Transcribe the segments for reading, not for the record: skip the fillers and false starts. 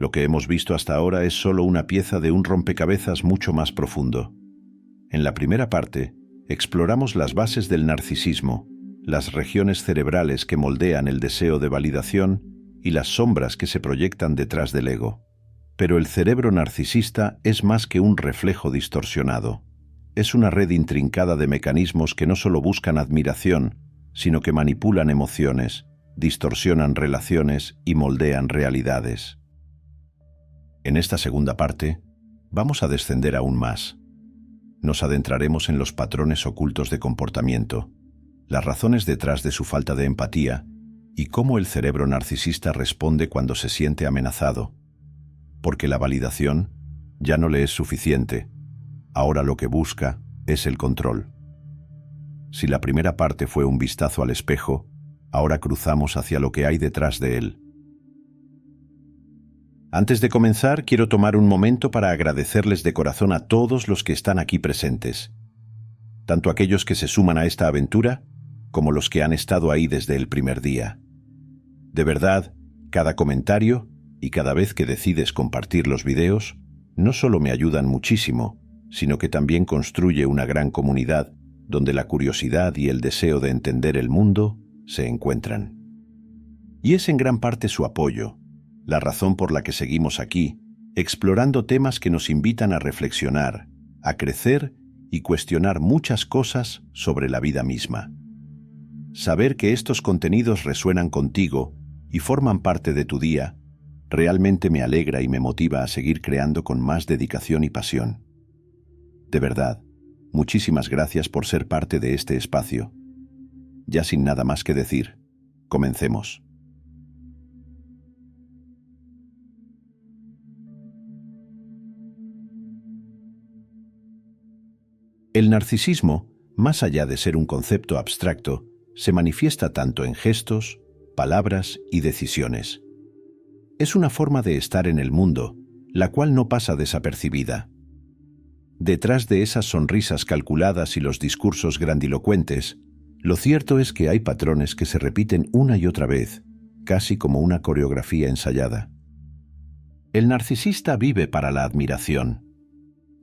Lo que hemos visto hasta ahora es solo una pieza de un rompecabezas mucho más profundo. En la primera parte, exploramos las bases del narcisismo, las regiones cerebrales que moldean el deseo de validación y las sombras que se proyectan detrás del ego. Pero el cerebro narcisista es más que un reflejo distorsionado. Es una red intrincada de mecanismos que no solo buscan admiración, sino que manipulan emociones, distorsionan relaciones y moldean realidades. En esta segunda parte, vamos a descender aún más. Nos adentraremos en los patrones ocultos de comportamiento, las razones detrás de su falta de empatía y cómo el cerebro narcisista responde cuando se siente amenazado. Porque la validación ya no le es suficiente. Ahora lo que busca es el control. Si la primera parte fue un vistazo al espejo, ahora cruzamos hacia lo que hay detrás de él. Antes de comenzar, quiero tomar un momento para agradecerles de corazón a todos los que están aquí presentes, tanto aquellos que se suman a esta aventura, como los que han estado ahí desde el primer día. De verdad, cada comentario y cada vez que decides compartir los videos, no solo me ayudan muchísimo, sino que también construye una gran comunidad donde la curiosidad y el deseo de entender el mundo se encuentran. Y es en gran parte su apoyo, la razón por la que seguimos aquí, explorando temas que nos invitan a reflexionar, a crecer y cuestionar muchas cosas sobre la vida misma. Saber que estos contenidos resuenan contigo y forman parte de tu día, realmente me alegra y me motiva a seguir creando con más dedicación y pasión. De verdad, muchísimas gracias por ser parte de este espacio. Ya sin nada más que decir, comencemos. El narcisismo, más allá de ser un concepto abstracto, se manifiesta tanto en gestos, palabras y decisiones. Es una forma de estar en el mundo, la cual no pasa desapercibida. Detrás de esas sonrisas calculadas y los discursos grandilocuentes, lo cierto es que hay patrones que se repiten una y otra vez, casi como una coreografía ensayada. El narcisista vive para la admiración.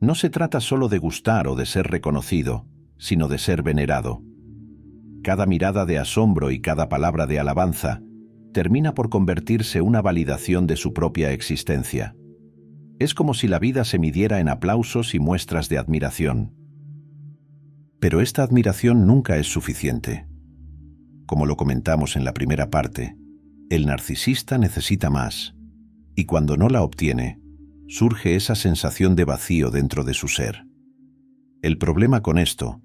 No se trata solo de gustar o de ser reconocido, sino de ser venerado. Cada mirada de asombro y cada palabra de alabanza termina por convertirse en una validación de su propia existencia. Es como si la vida se midiera en aplausos y muestras de admiración. Pero esta admiración nunca es suficiente. Como lo comentamos en la primera parte, el narcisista necesita más, y cuando no la obtiene, surge esa sensación de vacío dentro de su ser. El problema con esto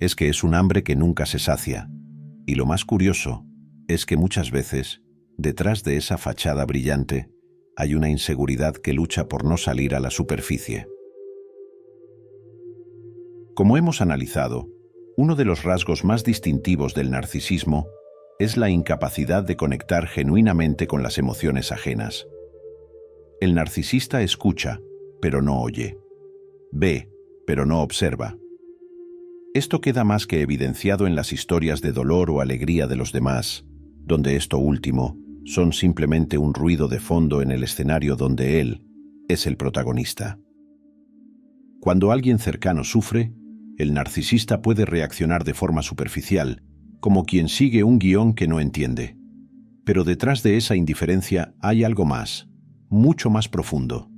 es que es un hambre que nunca se sacia, y lo más curioso es que muchas veces, detrás de esa fachada brillante, hay una inseguridad que lucha por no salir a la superficie. Como hemos analizado, uno de los rasgos más distintivos del narcisismo es la incapacidad de conectar genuinamente con las emociones ajenas. El narcisista escucha, pero no oye. Ve, pero no observa. Esto queda más que evidenciado en las historias de dolor o alegría de los demás, donde esto último son simplemente un ruido de fondo en el escenario donde él es el protagonista. Cuando alguien cercano sufre, el narcisista puede reaccionar de forma superficial, como quien sigue un guión que no entiende. Pero detrás de esa indiferencia hay algo más, mucho más profundo.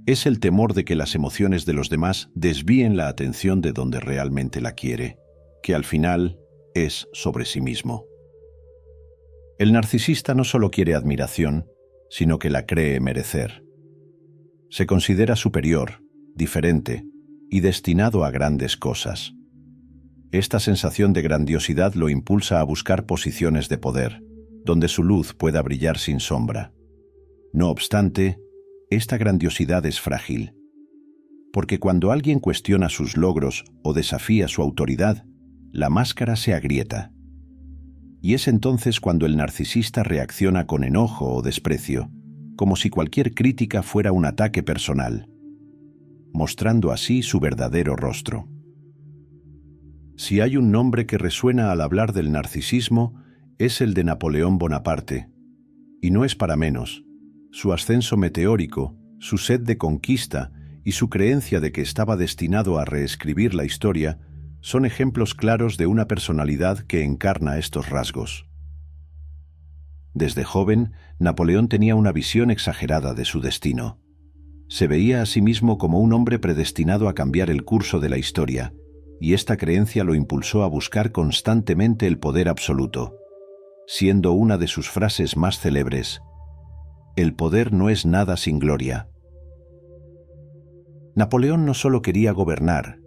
Es el temor de que las emociones de los demás desvíen la atención de donde realmente la quiere, que al final es sobre sí mismo. El narcisista no solo quiere admiración, sino que la cree merecer. Se considera superior, diferente y destinado a grandes cosas. Esta sensación de grandiosidad lo impulsa a buscar posiciones de poder, donde su luz pueda brillar sin sombra. No obstante, esta grandiosidad es frágil, porque cuando alguien cuestiona sus logros o desafía su autoridad, la máscara se agrieta. Y es entonces cuando el narcisista reacciona con enojo o desprecio, como si cualquier crítica fuera un ataque personal, mostrando así su verdadero rostro. Si hay un nombre que resuena al hablar del narcisismo, es el de Napoleón Bonaparte, y no es para menos. su ascenso meteórico, su sed de conquista y su creencia de que estaba destinado a reescribir la historia son ejemplos claros de una personalidad que encarna estos rasgos. Desde joven, Napoleón tenía una visión exagerada de su destino. Se veía a sí mismo como un hombre predestinado a cambiar el curso de la historia, y esta creencia lo impulsó a buscar constantemente el poder absoluto, siendo una de sus frases más célebres: «El poder no es nada sin gloria». Napoleón no solo quería gobernar,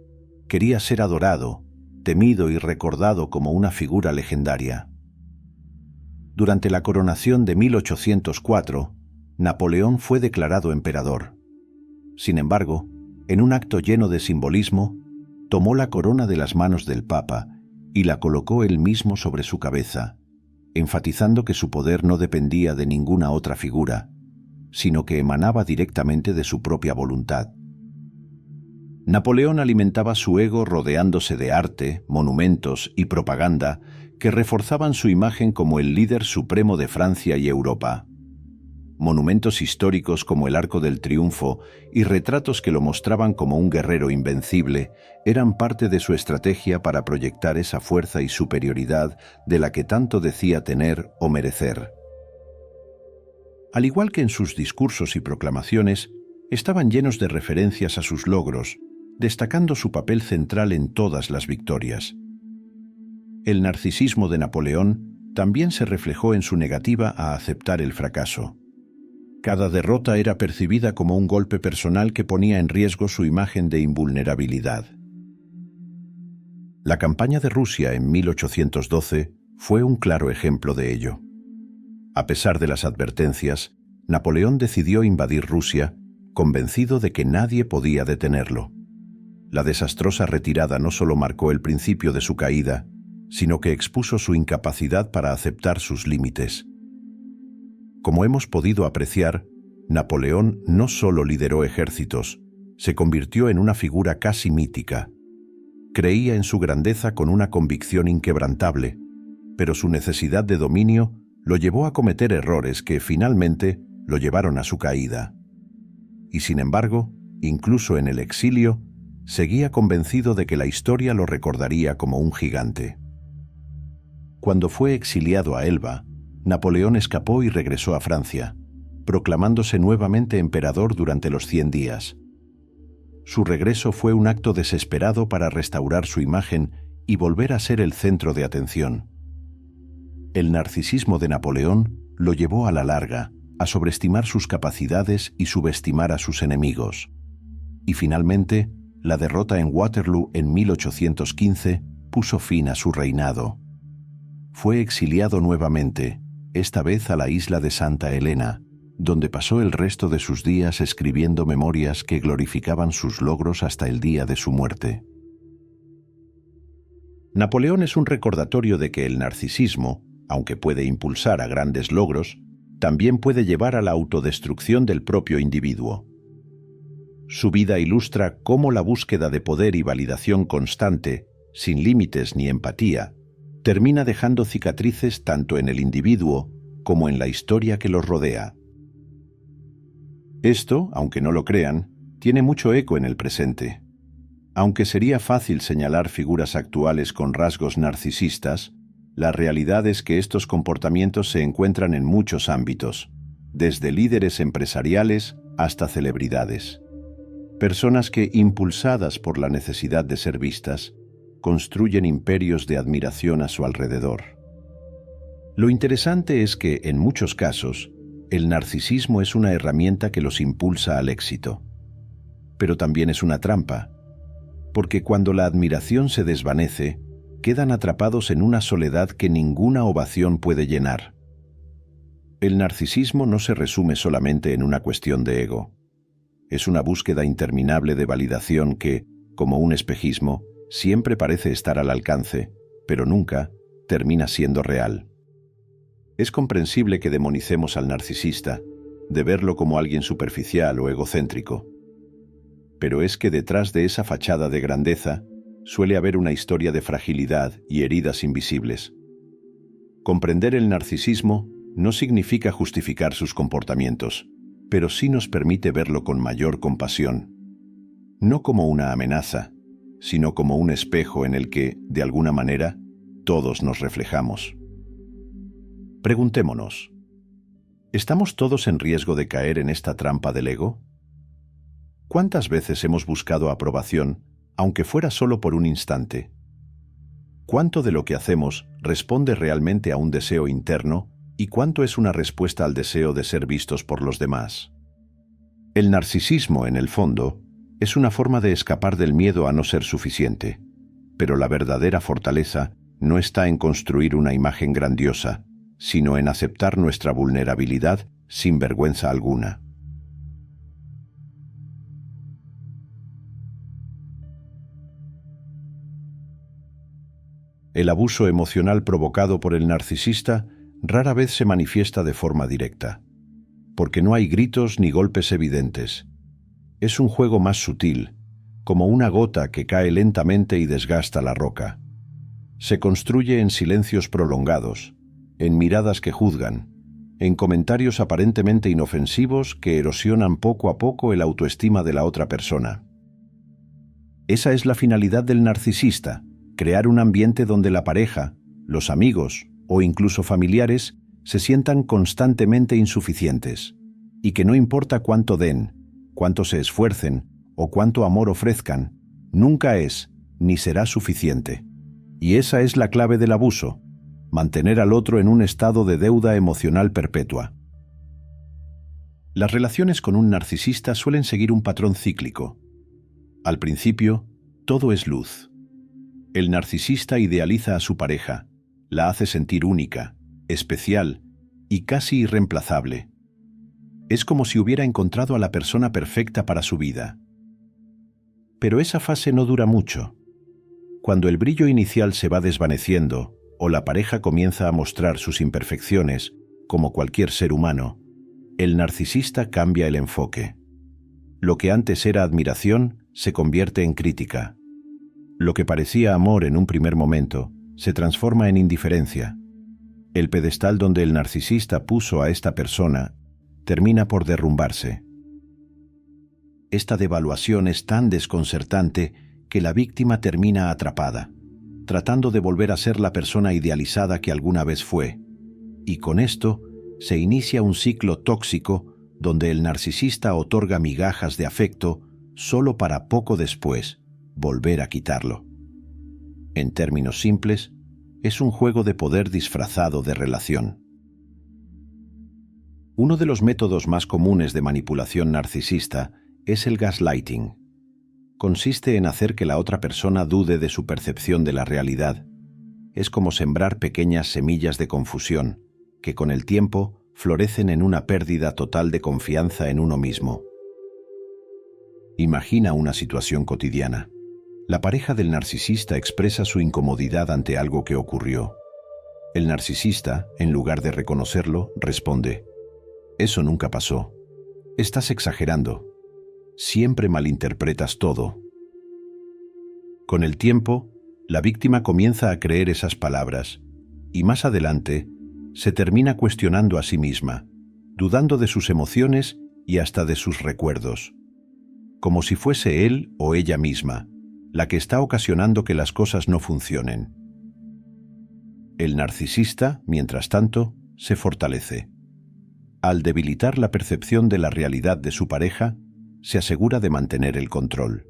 quería ser adorado, temido y recordado como una figura legendaria. Durante la coronación de 1804, Napoleón fue declarado emperador. Sin embargo, en un acto lleno de simbolismo, tomó la corona de las manos del Papa y la colocó él mismo sobre su cabeza, enfatizando que su poder no dependía de ninguna otra figura, sino que emanaba directamente de su propia voluntad. Napoleón alimentaba su ego rodeándose de arte, monumentos y propaganda que reforzaban su imagen como el líder supremo de Francia y Europa. Monumentos históricos como el Arco del Triunfo y retratos que lo mostraban como un guerrero invencible eran parte de su estrategia para proyectar esa fuerza y superioridad de la que tanto decía tener o merecer. Al igual que en sus discursos y proclamaciones, estaban llenos de referencias a sus logros, destacando su papel central en todas las victorias. El narcisismo de Napoleón también se reflejó en su negativa a aceptar el fracaso. Cada derrota era percibida como un golpe personal que ponía en riesgo su imagen de invulnerabilidad. La campaña de Rusia en 1812 fue un claro ejemplo de ello. A pesar de las advertencias, Napoleón decidió invadir Rusia, convencido de que nadie podía detenerlo. La desastrosa retirada no solo marcó el principio de su caída, sino que expuso su incapacidad para aceptar sus límites. Como hemos podido apreciar, Napoleón no solo lideró ejércitos, se convirtió en una figura casi mítica. Creía en su grandeza con una convicción inquebrantable, pero su necesidad de dominio lo llevó a cometer errores que finalmente lo llevaron a su caída. Y sin embargo, incluso en el exilio, seguía convencido de que la historia lo recordaría como un gigante. Cuando fue exiliado a Elba, Napoleón escapó y regresó a Francia, proclamándose nuevamente emperador durante los 100 días. Su regreso fue un acto desesperado para restaurar su imagen y volver a ser el centro de atención. El narcisismo de Napoleón lo llevó a la larga a sobreestimar sus capacidades y subestimar a sus enemigos. Y finalmente, la derrota en Waterloo en 1815 puso fin a su reinado. Fue exiliado nuevamente, esta vez a la isla de Santa Elena, donde pasó el resto de sus días escribiendo memorias que glorificaban sus logros hasta el día de su muerte. Napoleón es un recordatorio de que el narcisismo, aunque puede impulsar a grandes logros, también puede llevar a la autodestrucción del propio individuo. Su vida ilustra cómo la búsqueda de poder y validación constante, sin límites ni empatía, termina dejando cicatrices tanto en el individuo como en la historia que los rodea. Esto, aunque no lo crean, tiene mucho eco en el presente. Aunque sería fácil señalar figuras actuales con rasgos narcisistas, la realidad es que estos comportamientos se encuentran en muchos ámbitos, desde líderes empresariales hasta celebridades. Personas que, impulsadas por la necesidad de ser vistas, construyen imperios de admiración a su alrededor. Lo interesante es que, en muchos casos, el narcisismo es una herramienta que los impulsa al éxito. Pero también es una trampa, porque cuando la admiración se desvanece, quedan atrapados en una soledad que ninguna ovación puede llenar. El narcisismo no se resume solamente en una cuestión de ego. Es una búsqueda interminable de validación que, como un espejismo, siempre parece estar al alcance, pero nunca termina siendo real. Es comprensible que demonicemos al narcisista, de verlo como alguien superficial o egocéntrico. Pero es que detrás de esa fachada de grandeza suele haber una historia de fragilidad y heridas invisibles. Comprender el narcisismo no significa justificar sus comportamientos, pero sí nos permite verlo con mayor compasión. No como una amenaza, sino como un espejo en el que, de alguna manera, todos nos reflejamos. Preguntémonos, ¿estamos todos en riesgo de caer en esta trampa del ego? ¿Cuántas veces hemos buscado aprobación, aunque fuera solo por un instante? ¿Cuánto de lo que hacemos responde realmente a un deseo interno y cuánto es una respuesta al deseo de ser vistos por los demás? El narcisismo, en el fondo, es una forma de escapar del miedo a no ser suficiente, pero la verdadera fortaleza no está en construir una imagen grandiosa, sino en aceptar nuestra vulnerabilidad sin vergüenza alguna. El abuso emocional provocado por el narcisista rara vez se manifiesta de forma directa, porque no hay gritos ni golpes evidentes. Es un juego más sutil, como una gota que cae lentamente y desgasta la roca. Se construye en silencios prolongados, en miradas que juzgan, en comentarios aparentemente inofensivos que erosionan poco a poco el autoestima de la otra persona. Esa es la finalidad del narcisista: crear un ambiente donde la pareja, los amigos o incluso familiares se sientan constantemente insuficientes, y que no importa cuánto den, cuánto se esfuercen o cuánto amor ofrezcan, nunca es ni será suficiente. Y esa es la clave del abuso: mantener al otro en un estado de deuda emocional perpetua. Las relaciones con un narcisista suelen seguir un patrón cíclico. Al principio, todo es luz. El narcisista idealiza a su pareja, la hace sentir única, especial y casi irreemplazable. Es como si hubiera encontrado a la persona perfecta para su vida. Pero esa fase no dura mucho. Cuando el brillo inicial se va desvaneciendo o la pareja comienza a mostrar sus imperfecciones, como cualquier ser humano, el narcisista cambia el enfoque. Lo que antes era admiración se convierte en crítica. Lo que parecía amor en un primer momento se transforma en indiferencia. El pedestal donde el narcisista puso a esta persona termina por derrumbarse. Esta devaluación es tan desconcertante que la víctima termina atrapada, tratando de volver a ser la persona idealizada que alguna vez fue. Y con esto se inicia un ciclo tóxico donde el narcisista otorga migajas de afecto solo para poco después volver a quitarlo. En términos simples, es un juego de poder disfrazado de relación. Uno de los métodos más comunes de manipulación narcisista es el gaslighting. Consiste en hacer que la otra persona dude de su percepción de la realidad. Es como sembrar pequeñas semillas de confusión, que con el tiempo florecen en una pérdida total de confianza en uno mismo. Imagina una situación cotidiana. La pareja del narcisista expresa su incomodidad ante algo que ocurrió. El narcisista, en lugar de reconocerlo, responde: «Eso nunca pasó. Estás exagerando. Siempre malinterpretas todo». Con el tiempo, la víctima comienza a creer esas palabras y más adelante se termina cuestionando a sí misma, dudando de sus emociones y hasta de sus recuerdos, como si fuese él o ella misma la que está ocasionando que las cosas no funcionen. El narcisista, mientras tanto, se fortalece. Al debilitar la percepción de la realidad de su pareja, se asegura de mantener el control.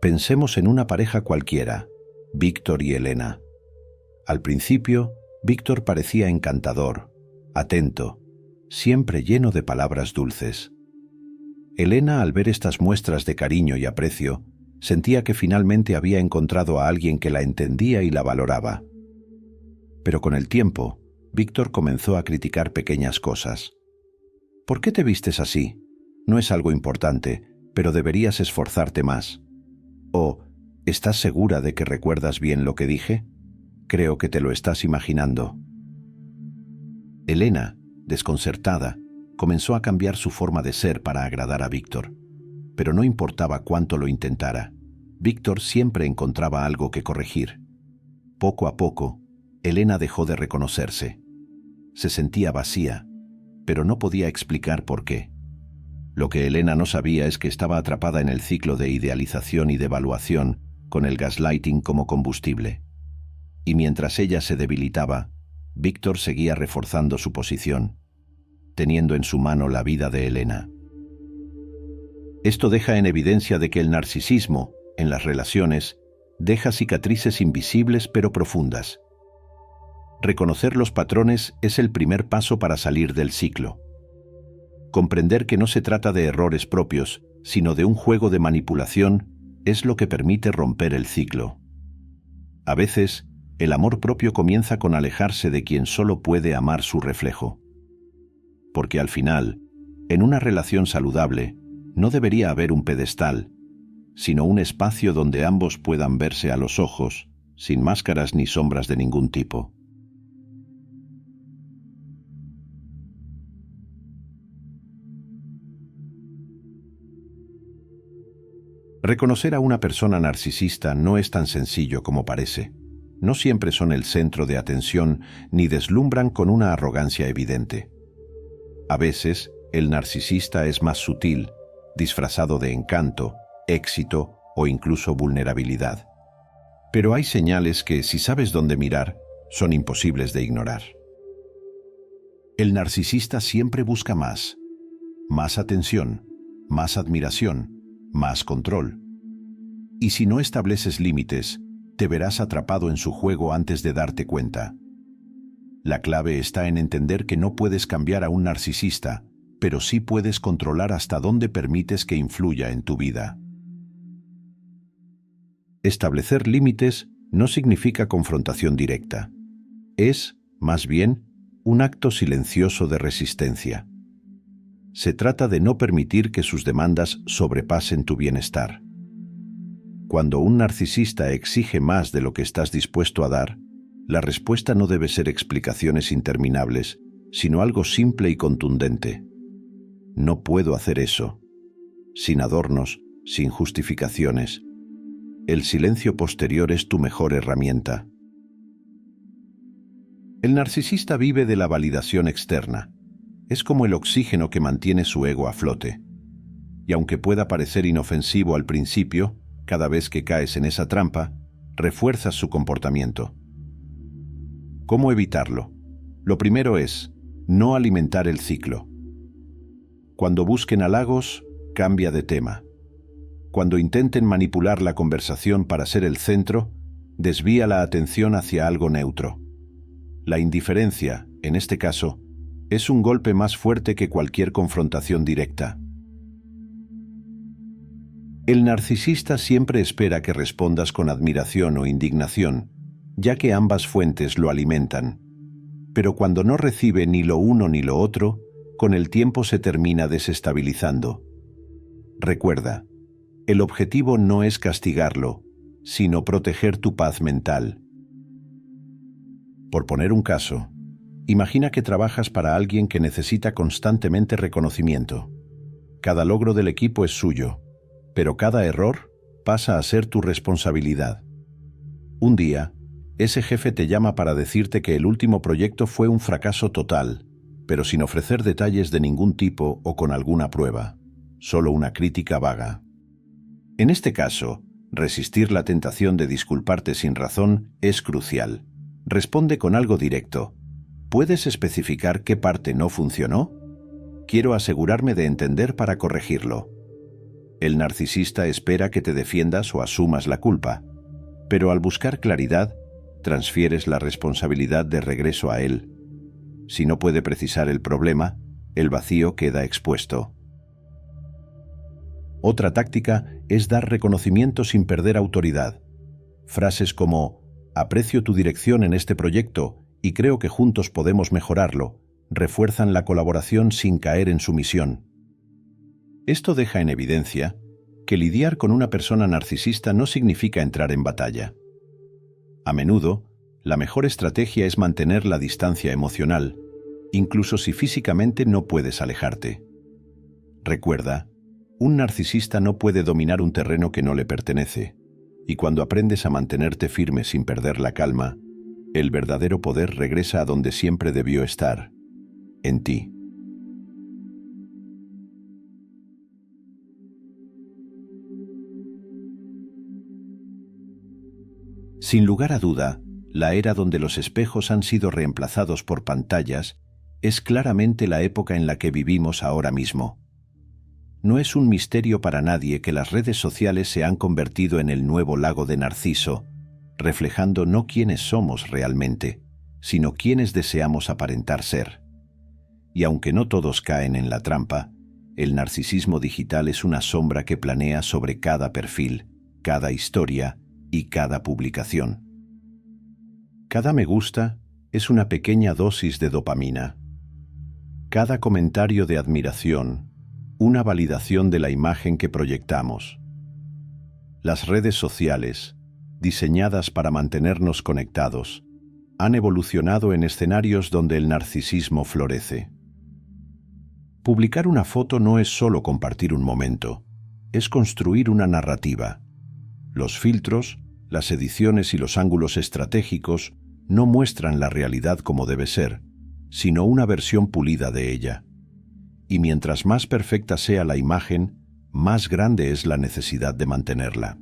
Pensemos en una pareja cualquiera, Víctor y Elena. Al principio, Víctor parecía encantador, atento, siempre lleno de palabras dulces. Elena, al ver estas muestras de cariño y aprecio, sentía que finalmente había encontrado a alguien que la entendía y la valoraba. Pero con el tiempo, Víctor comenzó a criticar pequeñas cosas. «¿Por qué te vistes así? No es algo importante, pero deberías esforzarte más». O «¿Estás segura de que recuerdas bien lo que dije? Creo que te lo estás imaginando». Elena, desconcertada, comenzó a cambiar su forma de ser para agradar a Víctor. Pero no importaba cuánto lo intentara, Víctor siempre encontraba algo que corregir. Poco a poco, Elena dejó de reconocerse. Se sentía vacía, pero no podía explicar por qué. Lo que Elena no sabía es que estaba atrapada en el ciclo de idealización y devaluación, con el gaslighting como combustible. Y mientras ella se debilitaba, Víctor seguía reforzando su posición, teniendo en su mano la vida de Elena. Esto deja en evidencia de que el narcisismo, en las relaciones, deja cicatrices invisibles pero profundas. Reconocer los patrones es el primer paso para salir del ciclo. Comprender que no se trata de errores propios, sino de un juego de manipulación, es lo que permite romper el ciclo. A veces, el amor propio comienza con alejarse de quien solo puede amar su reflejo. Porque al final, en una relación saludable, no debería haber un pedestal, sino un espacio donde ambos puedan verse a los ojos, sin máscaras ni sombras de ningún tipo. Reconocer a una persona narcisista no es tan sencillo como parece. No siempre son el centro de atención ni deslumbran con una arrogancia evidente. A veces, el narcisista es más sutil, disfrazado de encanto, éxito o incluso vulnerabilidad. Pero hay señales que, si sabes dónde mirar, son imposibles de ignorar. El narcisista siempre busca más atención, más admiración, más control. Y si no estableces límites, te verás atrapado en su juego antes de darte cuenta. La clave está en entender que no puedes cambiar a un narcisista, pero sí puedes controlar hasta dónde permites que influya en tu vida. Establecer límites no significa confrontación directa. Es, más bien, un acto silencioso de resistencia. Se trata de no permitir que sus demandas sobrepasen tu bienestar. Cuando un narcisista exige más de lo que estás dispuesto a dar, la respuesta no debe ser explicaciones interminables, sino algo simple y contundente. No puedo hacer eso. Sin adornos, sin justificaciones. El silencio posterior es tu mejor herramienta. El narcisista vive de la validación externa. Es como el oxígeno que mantiene su ego a flote. Y aunque pueda parecer inofensivo al principio, cada vez que caes en esa trampa, refuerzas su comportamiento. ¿Cómo evitarlo? Lo primero es no alimentar el ciclo. Cuando busquen halagos, cambia de tema. Cuando intenten manipular la conversación para ser el centro, desvía la atención hacia algo neutro. La indiferencia, en este caso, es un golpe más fuerte que cualquier confrontación directa. El narcisista siempre espera que respondas con admiración o indignación, ya que ambas fuentes lo alimentan. Pero cuando no recibe ni lo uno ni lo otro, con el tiempo se termina desestabilizando. Recuerda, el objetivo no es castigarlo, sino proteger tu paz mental. Por poner un caso, imagina que trabajas para alguien que necesita constantemente reconocimiento. Cada logro del equipo es suyo, pero cada error pasa a ser tu responsabilidad. Un día, ese jefe te llama para decirte que el último proyecto fue un fracaso total, pero sin ofrecer detalles de ningún tipo o con alguna prueba, solo una crítica vaga. En este caso, resistir la tentación de disculparte sin razón es crucial. Responde con algo directo. ¿Puedes especificar qué parte no funcionó? Quiero asegurarme de entender para corregirlo. El narcisista espera que te defiendas o asumas la culpa, pero al buscar claridad, transfieres la responsabilidad de regreso a él. Si no puede precisar el problema, el vacío queda expuesto. Otra táctica es dar reconocimiento sin perder autoridad. Frases como «aprecio tu dirección en este proyecto y creo que juntos podemos mejorarlo» refuerzan la colaboración sin caer en sumisión. Esto deja en evidencia que lidiar con una persona narcisista no significa entrar en batalla. A menudo, la mejor estrategia es mantener la distancia emocional, incluso si físicamente no puedes alejarte. Recuerda, un narcisista no puede dominar un terreno que no le pertenece, y cuando aprendes a mantenerte firme sin perder la calma, el verdadero poder regresa a donde siempre debió estar, en ti. Sin lugar a duda, la era donde los espejos han sido reemplazados por pantallas es claramente la época en la que vivimos ahora mismo. No es un misterio para nadie que las redes sociales se han convertido en el nuevo lago de Narciso, reflejando no quiénes somos realmente, sino quiénes deseamos aparentar ser. Y aunque no todos caen en la trampa, el narcisismo digital es una sombra que planea sobre cada perfil, cada historia y cada publicación. Cada me gusta es una pequeña dosis de dopamina. Cada comentario de admiración, una validación de la imagen que proyectamos. Las redes sociales, diseñadas para mantenernos conectados, han evolucionado en escenarios donde el narcisismo florece. Publicar una foto no es solo compartir un momento, es construir una narrativa. Los filtros, las ediciones y los ángulos estratégicos no muestran la realidad como debe ser, sino una versión pulida de ella. Y mientras más perfecta sea la imagen, más grande es la necesidad de mantenerla.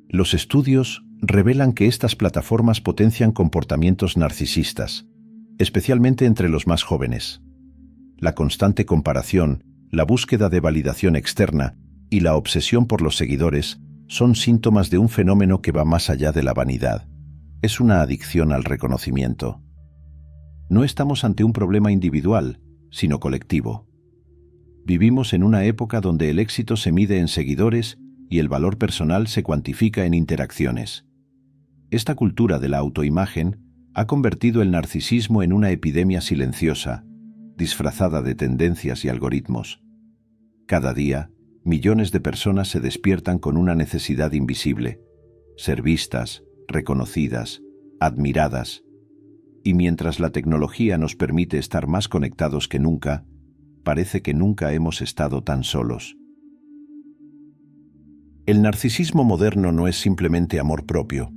Los estudios revelan que estas plataformas potencian comportamientos narcisistas, especialmente entre los más jóvenes. La constante comparación, la búsqueda de validación externa y la obsesión por los seguidores son síntomas de un fenómeno que va más allá de la vanidad. Es una adicción al reconocimiento. No estamos ante un problema individual, sino colectivo. Vivimos en una época donde el éxito se mide en seguidores y el valor personal se cuantifica en interacciones. Esta cultura de la autoimagen ha convertido el narcisismo en una epidemia silenciosa, disfrazada de tendencias y algoritmos. Cada día, millones de personas se despiertan con una necesidad invisible: ser vistas, reconocidas, admiradas. Y mientras la tecnología nos permite estar más conectados que nunca, parece que nunca hemos estado tan solos. El narcisismo moderno no es simplemente amor propio,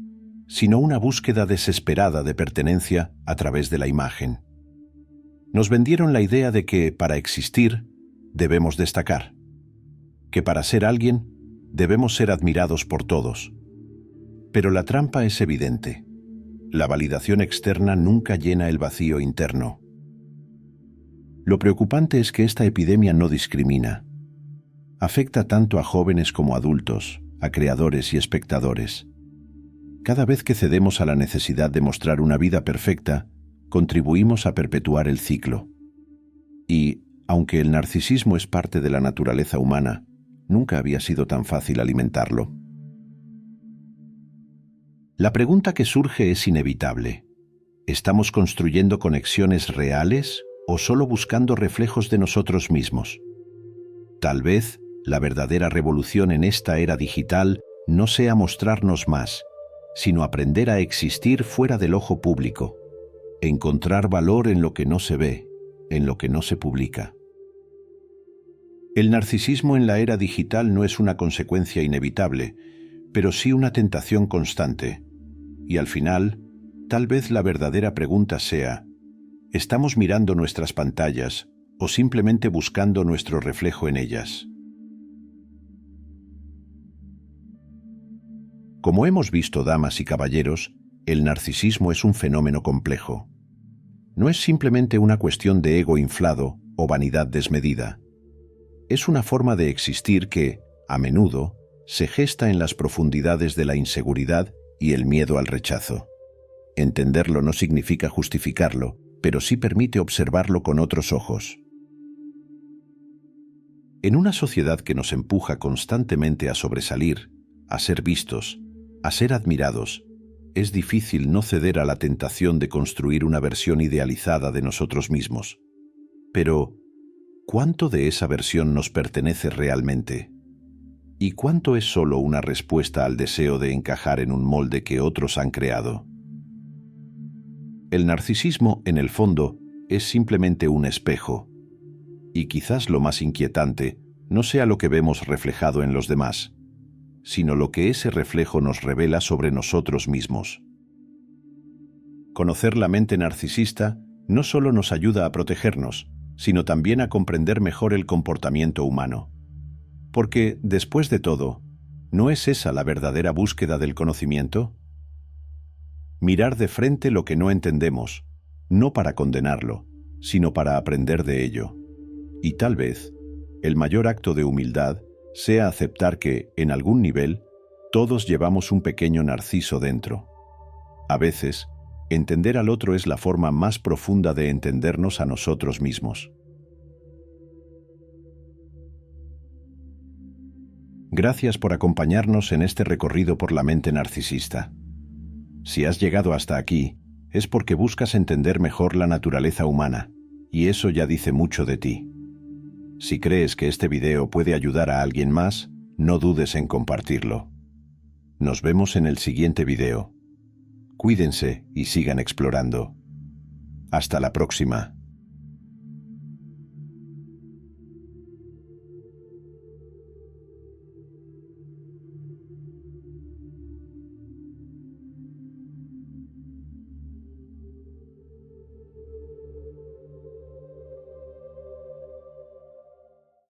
sino una búsqueda desesperada de pertenencia a través de la imagen. Nos vendieron la idea de que, para existir, debemos destacar, que para ser alguien, debemos ser admirados por todos. Pero la trampa es evidente. La validación externa nunca llena el vacío interno. Lo preocupante es que esta epidemia no discrimina. Afecta tanto a jóvenes como a adultos, a creadores y espectadores. Cada vez que cedemos a la necesidad de mostrar una vida perfecta, contribuimos a perpetuar el ciclo. Y, aunque el narcisismo es parte de la naturaleza humana, nunca había sido tan fácil alimentarlo. La pregunta que surge es inevitable. ¿Estamos construyendo conexiones reales o solo buscando reflejos de nosotros mismos? Tal vez la verdadera revolución en esta era digital no sea mostrarnos más, sino aprender a existir fuera del ojo público, encontrar valor en lo que no se ve, en lo que no se publica. El narcisismo en la era digital no es una consecuencia inevitable, pero sí una tentación constante. Y al final, tal vez la verdadera pregunta sea: ¿estamos mirando nuestras pantallas o simplemente buscando nuestro reflejo en ellas? Como hemos visto, damas y caballeros, el narcisismo es un fenómeno complejo. No es simplemente una cuestión de ego inflado o vanidad desmedida. Es una forma de existir que, a menudo, se gesta en las profundidades de la inseguridad y el miedo al rechazo. Entenderlo no significa justificarlo, pero sí permite observarlo con otros ojos. En una sociedad que nos empuja constantemente a sobresalir, a ser vistos, a ser admirados, es difícil no ceder a la tentación de construir una versión idealizada de nosotros mismos. Pero, ¿cuánto de esa versión nos pertenece realmente? ¿Y cuánto es solo una respuesta al deseo de encajar en un molde que otros han creado? El narcisismo, en el fondo, es simplemente un espejo. Y quizás lo más inquietante no sea lo que vemos reflejado en los demás, sino lo que ese reflejo nos revela sobre nosotros mismos. Conocer la mente narcisista no solo nos ayuda a protegernos, sino también a comprender mejor el comportamiento humano. Porque, después de todo, ¿no es esa la verdadera búsqueda del conocimiento? Mirar de frente lo que no entendemos, no para condenarlo, sino para aprender de ello. Y tal vez, el mayor acto de humildad sea aceptar que, en algún nivel, todos llevamos un pequeño narciso dentro. A veces, entender al otro es la forma más profunda de entendernos a nosotros mismos. Gracias por acompañarnos en este recorrido por la mente narcisista. Si has llegado hasta aquí, es porque buscas entender mejor la naturaleza humana, y eso ya dice mucho de ti. Si crees que este video puede ayudar a alguien más, no dudes en compartirlo. Nos vemos en el siguiente video. Cuídense y sigan explorando. Hasta la próxima.